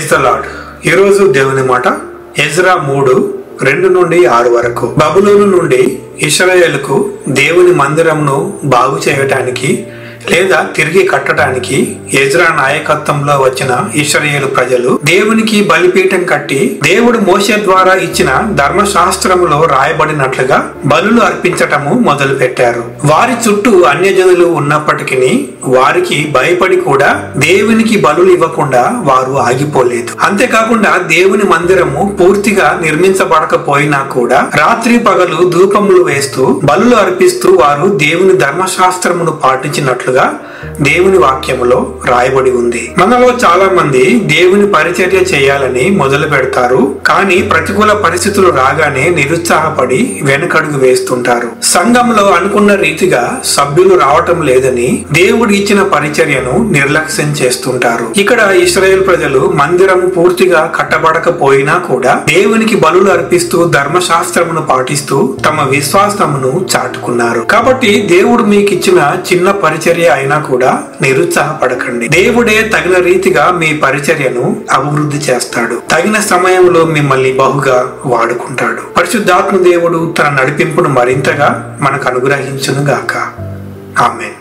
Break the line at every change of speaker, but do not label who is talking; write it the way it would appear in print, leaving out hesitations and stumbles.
Praise the lord. ఈరోజు దేవుని మాట ఎజ్రా 3:2-6 వరకు. బబులోను నుండి ఇశ్రాయేలుకు దేవుని మందిరంను బాగు చేయటానికి లేదా తిరిగి కట్టడానికి ఎజ్రా నాయకత్వంలో వచ్చిన ఇశ్రాయేలు ప్రజలు దేవునికి బలిపీఠం కట్టి దేవుడు మోషే ద్వారా ఇచ్చిన ధర్మశాస్త్రములో రాయబడినట్లుగా బలులు అర్పించటము మొదలు పెట్టారు. వారి చుట్టూ అన్యజనులు ఉన్నప్పటికీ వారికి భయపడి కూడా దేవునికి బలులు ఇవ్వకుండా వారు ఆగిపోలేదు. అంతేకాకుండా దేవుని మందిరము పూర్తిగా నిర్మించబడకపోయినా కూడా రాత్రి పగలు ధూపములు వేస్తూ బలులు అర్పిస్తూ వారు దేవుని ధర్మశాస్త్రమును పాటించినట్లుగా దేవుని వాక్యములో రాయబడి ఉంది. మనలో చాలా మంది దేవుని పరిచర్య చేయాలని మొదలు పెడతారు, కానీ ప్రతికూల పరిస్థితులు రాగానే నిరుత్సాహపడి వెనకడుగు వేస్తుంటారు. సంఘంలో అనుకున్న రీతిగా సభ్యులు రావటం లేదని దేవుడు ఇచ్చిన పరిచర్యను నిర్లక్ష్యం చేస్తుంటారు. ఇక్కడ ఇశ్రాయేల్ ప్రజలు మందిరం పూర్తిగా కట్టబడకపోయినా కూడా దేవునికి బలులు అర్పిస్తూ ధర్మశాస్త్రమును పాటిస్తూ తమ విశ్వాసమును చాటుకున్నారు. కాబట్టి దేవుడు మీకు ఇచ్చిన చిన్న పరిచర్య అయినా కూడా నిరుత్సాహపడకండి. దేవుడే తగిన రీతిగా మీ పరిచర్యను అభివృద్ధి చేస్తాడు. తగిన సమయంలో మిమ్మల్ని బహుగా వాడుకుంటాడు. పరిశుద్ధాత్మ దేవుడు తన నడిపింపును మరింతగా మనకు అనుగ్రహించును గాక. ఆమేన్.